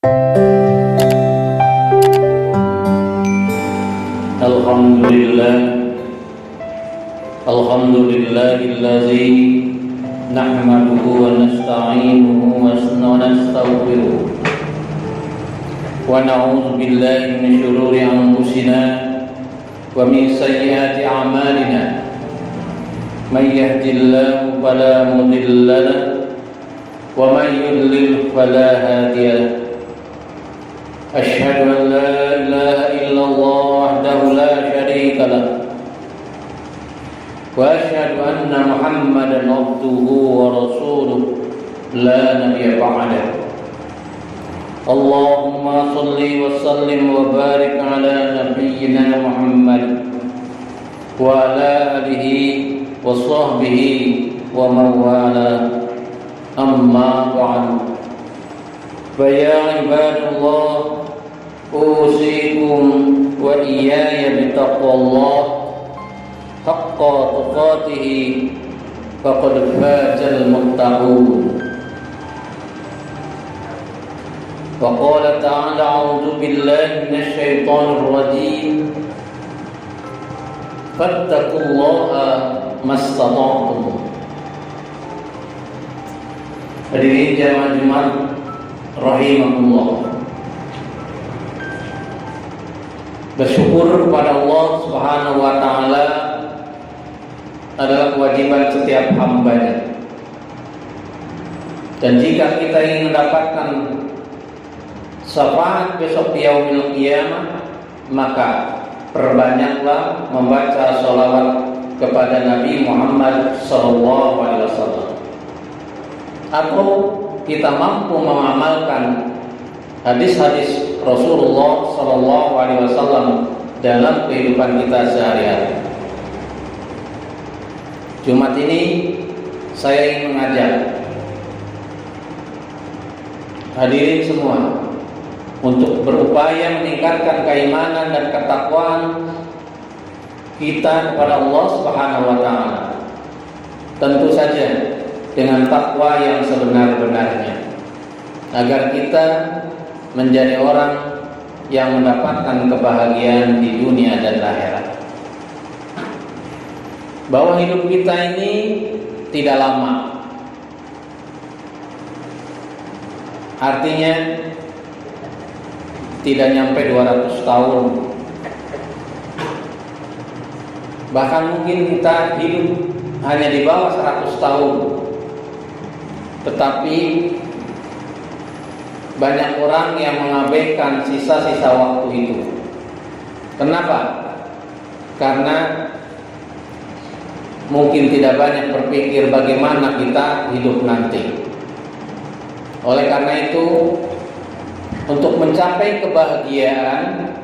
Alhamdulillah, alhamdulillahillazi nahmaduhu wa nasta'inuhu wa nastaghfiruh wa na'udzu billahi min shururi anfusina wa min sayyiati a'malina. Man yahdihillahu fala mudilla lahu wa man yudlil fala hadiya lahu. Asyhadu an la ilaha illallah wahdahu la syarika lahu wa asyhadu anna Muhammadan abduhu wa rasuluh la nabiyya ba'dahu. Allahumma shalli wa sallim wa barik ala nabiyyina Muhammad wa ala alihi wa sahbihi wa man wala. Amma ba'du. Fa ya ibadallah, usikum wa iyaya bitaqwallah haqqa tuqatih, faqad fazal muttaqun. Wa qala ta'ala a'udzu billahi minasy syaithanir rajim, fattaqullaha mastata'tum. Hadirin jamaah Jumat rahimahullah, bersyukur kepada Allah Subhanahu wa taala adalah kewajiban setiap hambanya. Dan jika kita ingin mendapatkan syafaat besok di yaumil qiyamah, maka perbanyaklah membaca sholawat kepada Nabi Muhammad SAW. Atau kita mampu mengamalkan hadis-hadis Rasulullah SAW dalam kehidupan kita sehari-hari. Jumat ini saya ingin mengajak hadirin semua untuk berupaya meningkatkan keimanan dan ketakwaan kita kepada Allah Subhanahu wa taala. Tentu saja dengan takwa yang sebenar-benarnya, agar kita menjadi orang yang mendapatkan kebahagiaan di dunia dan akhirat. Bahwa hidup kita ini tidak lama, artinya tidak nyampe 200 tahun. Bahkan mungkin kita hidup hanya di bawah 100 tahun. Tetapi banyak orang yang mengabaikan sisa-sisa waktu itu. Kenapa? Karena mungkin tidak banyak berpikir bagaimana kita hidup nanti. Oleh karena itu, untuk mencapai kebahagiaan,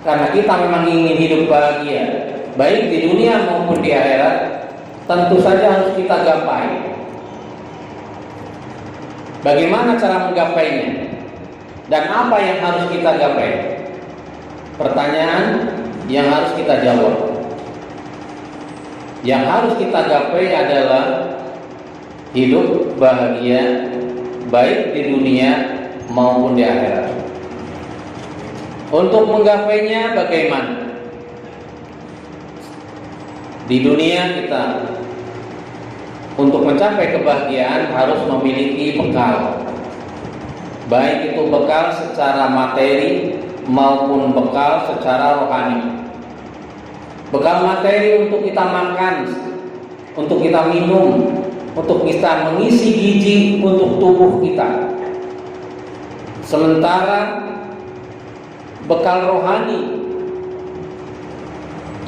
karena kita memang ingin hidup bahagia, baik di dunia maupun di akhirat, tentu saja harus kita gapai. Bagaimana cara menggapainya? Dan apa yang harus kita gapai? Pertanyaan yang harus kita jawab. Yang harus kita gapai adalah hidup bahagia, baik di dunia maupun di akhirat. Untuk menggapainya bagaimana? Di dunia kita, untuk mencapai kebahagiaan harus memiliki bekal, baik itu bekal secara materi maupun bekal secara rohani. Bekal materi untuk kita makan, untuk kita minum, untuk kita mengisi gizi untuk tubuh kita. Sementara bekal rohani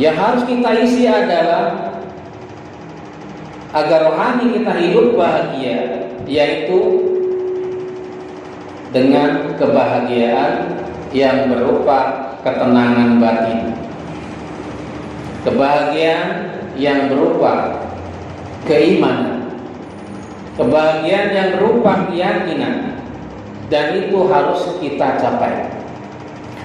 yang harus kita isi adalah agar rohani kita hidup bahagia, yaitu dengan kebahagiaan yang berupa ketenangan batin, kebahagiaan yang berupa keimanan, kebahagiaan yang berupa keyakinan. Dan itu harus kita capai,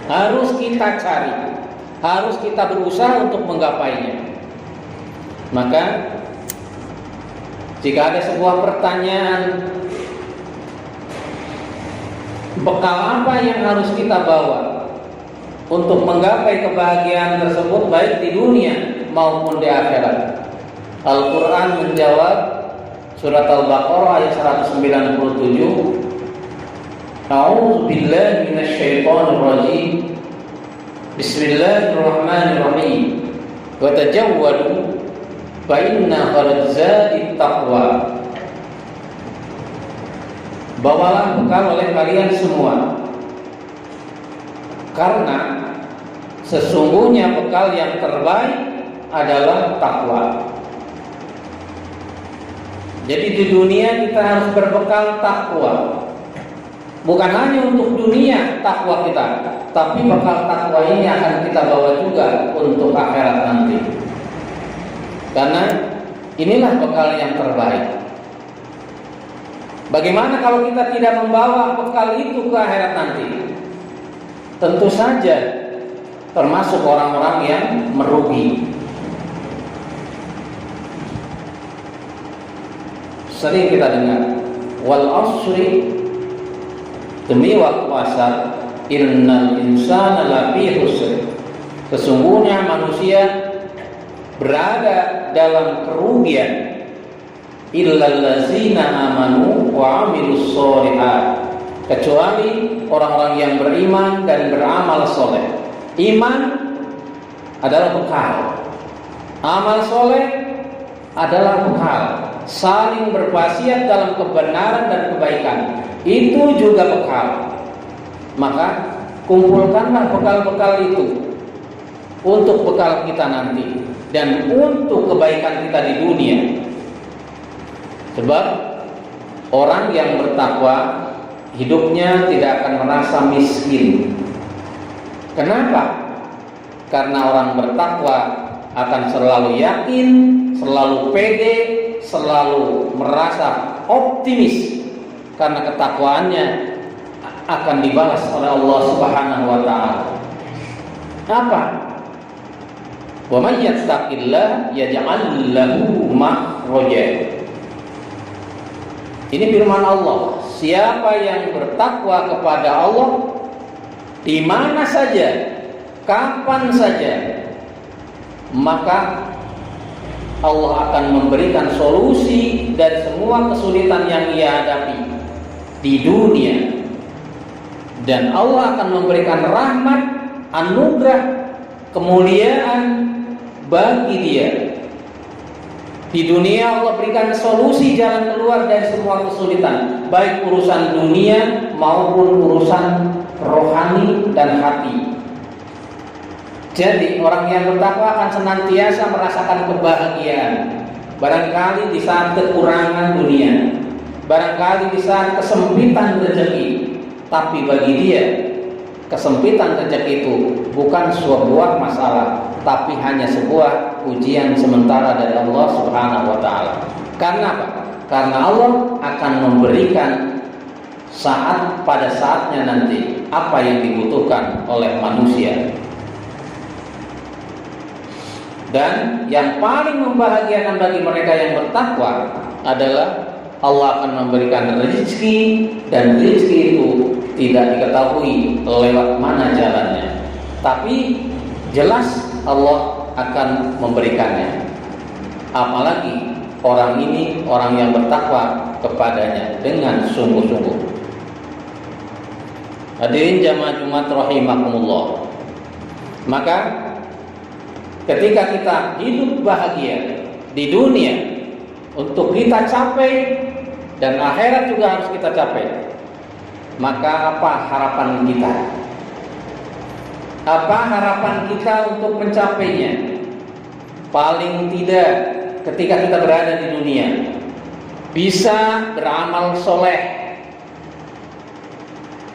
harus kita cari, harus kita berusaha untuk menggapainya. Maka jika ada sebuah pertanyaan bekal apa yang harus kita bawa untuk menggapai kebahagiaan tersebut baik di dunia maupun di akhirat. Al-Quran menjawab surat Al-Baqarah ayat 197, A'udzu billahi minasyaitonir rajim. Bismillahirrahmanirrahim. Wa tajawwadu fa inna khairaz zadi taqwa. Bawalah bekal oleh kalian semua, karena sesungguhnya bekal yang terbaik adalah takwa. Jadi di dunia kita harus berbekal takwa. Bukan hanya untuk dunia takwa kita, tapi bekal takwa ini akan kita bawa juga untuk akhirat nanti. Karena inilah bekal yang terbaik. Bagaimana kalau kita tidak membawa bekal itu ke akhirat nanti? Tentu saja termasuk orang-orang yang merugi. Sering kita dengar, wal asri, demi waktu asar, innal insana lafi khusr. Sesungguhnya manusia berada dalam kerugian, illal ladzina amanu wa amilus sholihat, kecuali orang-orang yang beriman dan beramal soleh. Iman adalah bekal, amal soleh adalah bekal. Saling berwasiat dalam kebenaran dan kebaikan, itu juga bekal. Maka kumpulkanlah bekal-bekal itu untuk bekal kita nanti dan untuk kebaikan kita di dunia. Sebab orang yang bertakwa hidupnya tidak akan merasa miskin. Kenapa? Karena orang bertakwa akan selalu yakin, selalu pede, selalu merasa optimis karena ketakwaannya akan dibalas oleh Allah Subhanahu wa taala. Apa? Wa may yattaqillah yaj'al lahu makhraja. Ini firman Allah, siapa yang bertakwa kepada Allah di mana saja, kapan saja, maka Allah akan memberikan solusi dari semua kesulitan yang ia hadapi di dunia. Dan Allah akan memberikan rahmat, anugerah, kemuliaan bagi dia. Di dunia Allah berikan solusi jalan keluar dari semua kesulitan, baik urusan dunia maupun urusan rohani dan hati. Jadi orang yang bertakwa akan senantiasa merasakan kebahagiaan. Barangkali di saat kekurangan dunia, barangkali di saat kesempitan rezeki, tapi bagi dia kesempitan rezeki itu bukan sebuah masalah, tapi hanya sebuah ujian sementara dari Allah Subhanahu wa taala. Karena apa? Karena Allah akan memberikan pada saatnya nanti apa yang dibutuhkan oleh manusia. Dan yang paling membahagiakan bagi mereka yang bertakwa adalah Allah akan memberikan rezeki, dan rezeki itu tidak diketahui lewat mana jalannya, tapi jelas Allah akan memberikannya. Apalagi orang ini orang yang bertakwa kepadanya dengan sungguh-sungguh. Hadirin jamaah Jumat rahimakumullah. Maka ketika kita hidup bahagia di dunia, untuk kita capai dan akhirat juga harus kita capai, maka apa harapan kita? Apa harapan kita untuk mencapainya? Paling tidak ketika kita berada di dunia, bisa beramal soleh,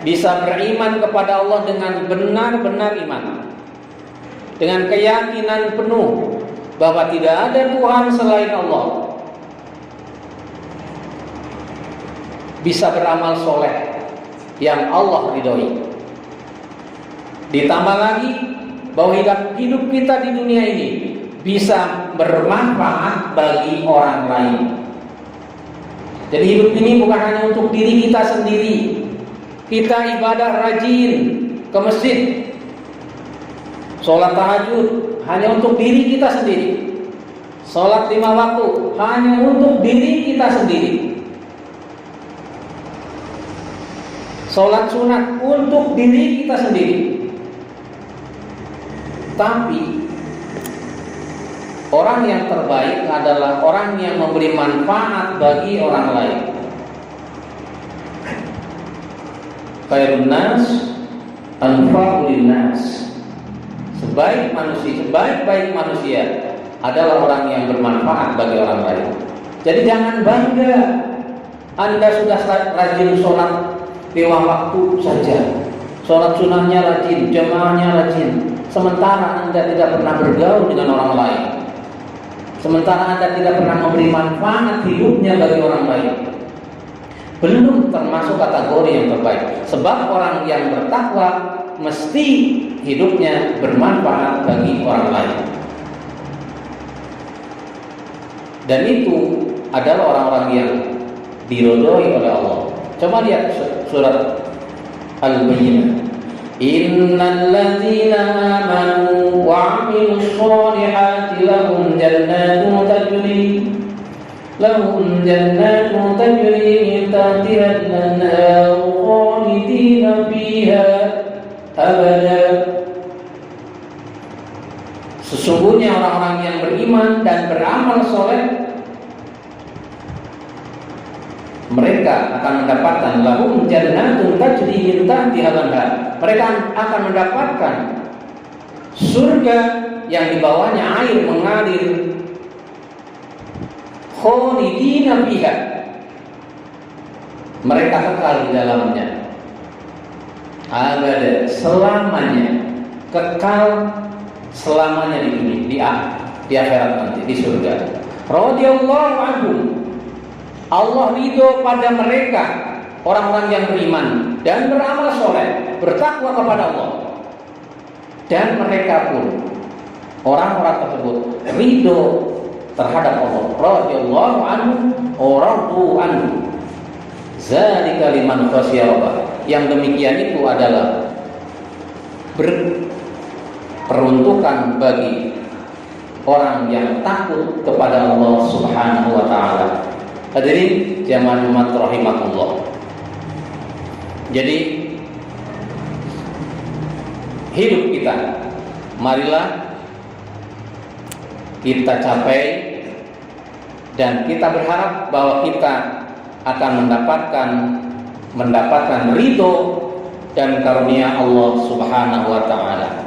bisa beriman kepada Allah dengan benar-benar iman, dengan keyakinan penuh bahwa tidak ada Tuhan selain Allah, bisa beramal soleh yang Allah ridhoi. Ditambah lagi bahwa hidup kita di dunia ini bisa bermanfaat bagi orang lain. Jadi hidup ini bukan hanya untuk diri kita sendiri, Kita ibadah rajin ke masjid, sholat tahajud hanya untuk diri kita sendiri, sholat 5 waktu hanya untuk diri kita sendiri, sholat sunat untuk diri kita sendiri. Tapi orang yang terbaik adalah orang yang memberi manfaat bagi orang lain. Khairun nas anfa'u linnas. Sebaik-baik manusia adalah orang yang bermanfaat bagi orang lain. Jadi jangan bangga Anda sudah rajin sholat 5 waktu saja, sholat sunahnya rajin, jamaahnya rajin, sementara Anda tidak pernah bergaul dengan orang lain, sementara Anda tidak pernah memberi manfaat hidupnya bagi orang lain. Belum termasuk kategori yang terbaik. Sebab orang yang bertakwa mesti hidupnya bermanfaat bagi orang lain. Dan itu adalah orang-orang yang diridhoi oleh Allah. Coba lihat surat Al-Bayyinah. Innal ladzina amanu wa 'amilus shalihati lahum jannatun tajri min tahtiha al-anhar khalidina fiha abada. Sesungguhnya orang-orang yang beriman dan beramal soleh, mereka akan mendapatkan lahum jannatun tajri min tahtiha al-anhar. Mereka akan mendapatkan surga yang di bawahnya air mengalir. Khalidina fiha. Mereka kekal di dalamnya. Abada, selamanya, kekal selamanya di dunia, di akhirat nanti, di surga. Radhiyallahu anhum. Allah ridho pada mereka, orang-orang yang beriman dan beramal soleh, bertakwa kepada Allah. Dan mereka pun, orang-orang tersebut ridho terhadap Allah. Radhiyallahu anhu wa radu anhu. Zalika liman khashiya rabbah. Yang demikian itu adalah peruntukan bagi orang yang takut kepada Allah Subhanahu wa taala. Hadirin jamaah umat rahimakumullah. Jadi hidup kita, marilah kita capai dan kita berharap bahwa kita akan mendapatkan ridho dan karunia Allah Subhanahu wa taala.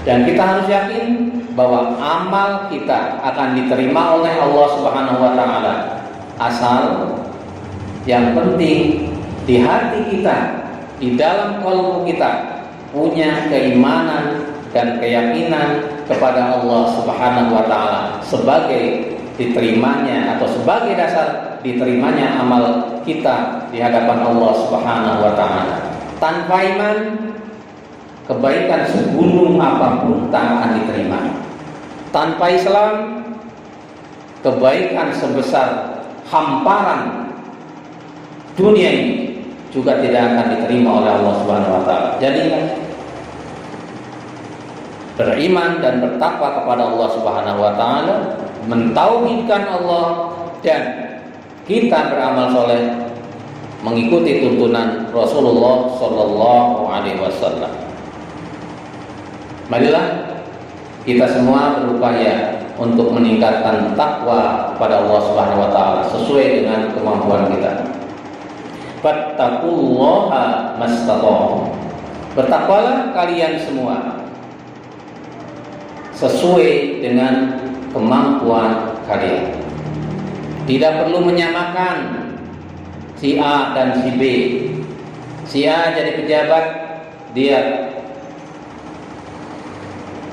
Dan kita harus yakin bahwa amal kita akan diterima oleh Allah Subhanahu wa taala. Asal yang penting di hati kita, di dalam kalbu kita punya keimanan dan keyakinan kepada Allah Subhanahu wa taala sebagai diterimanya atau sebagai dasar diterimanya amal kita di hadapan Allah Subhanahu wa taala. Tanpa iman, kebaikan segunung apapun tak akan diterima. Tanpa Islam, kebaikan sebesar hamparan dunia ini juga tidak akan diterima oleh Allah Subhanahu wa taala. Jadi beriman dan bertakwa kepada Allah Subhanahu wa taala, mentauhidkan Allah, dan kita beramal soleh mengikuti tuntunan Rasulullah Sallallahu Alaihi Wasallam. Marilah kita semua berupaya untuk meningkatkan takwa kepada Allah Subhanahu wa taala sesuai dengan kemampuan kita. Fattaqullaha mastata'tum. Bertakwalah kalian semua sesuai dengan kemampuan kalian. Tidak perlu menyamakan si A dan si B. Si A jadi pejabat, dia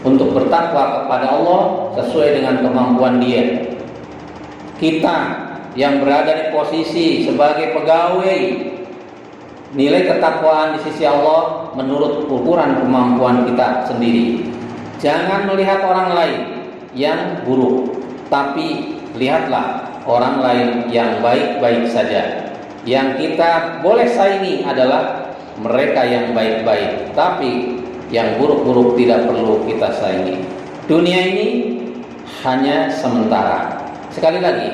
untuk bertakwa kepada Allah sesuai dengan kemampuan dia. Kita yang berada di posisi sebagai pegawai, nilai ketakwaan di sisi Allah menurut ukuran kemampuan kita sendiri. Jangan melihat orang lain yang buruk, tapi lihatlah orang lain yang baik-baik saja. Yang kita boleh saingi adalah mereka yang baik-baik, tapi yang buruk-buruk tidak perlu kita saingi. Dunia ini hanya sementara. Sekali lagi,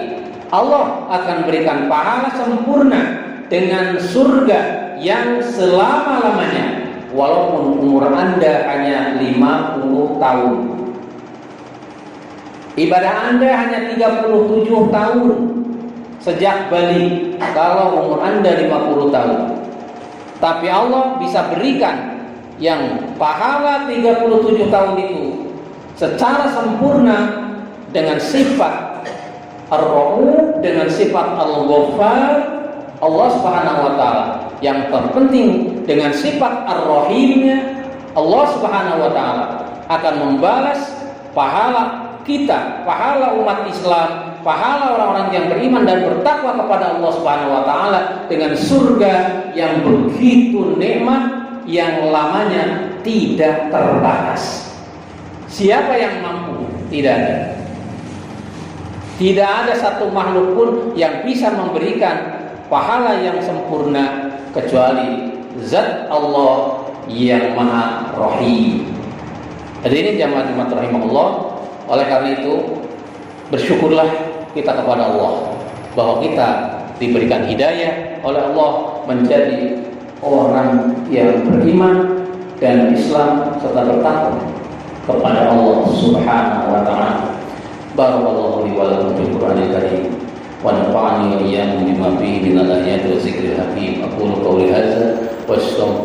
Allah akan berikan pahala sempurna dengan surga yang selama-lamanya, walaupun umur Anda hanya 50 tahun. Ibadah Anda hanya 37 tahun sejak balik, kalau umur Anda 50 tahun. Tapi Allah bisa berikan yang pahala 37 tahun itu secara sempurna dengan sifat Ar-Ra'uf, dengan sifat Al-Ghaffar, Allah Subhanahu wa taala. Yang terpenting dengan sifat Ar-Rahimnya, Allah Subhanahu wa taala akan membalas pahala kita, pahala umat Islam, pahala orang-orang yang beriman dan bertakwa kepada Allah Subhanahu wa taala dengan surga yang begitu nikmat, yang lamanya tidak terbatas. Siapa yang mampu? Tidak ada. Tidak ada satu makhluk pun yang bisa memberikan pahala yang sempurna kecuali Zat Allah yang Maha Rahim. Hadirin jamaah rahimahullah, oleh karena itu bersyukurlah kita kepada Allah bahwa kita diberikan hidayah oleh Allah menjadi orang yang beriman dan Islam serta bertakwa kepada Allah Subhanahu wa taala. Barakallahu li wa lakum fil Qur'anil Karim wa nafa'ani wa iyyakum bima fihi minal ayati wa dzikril hakim. Aqulu qawli hadza wa astaghfiru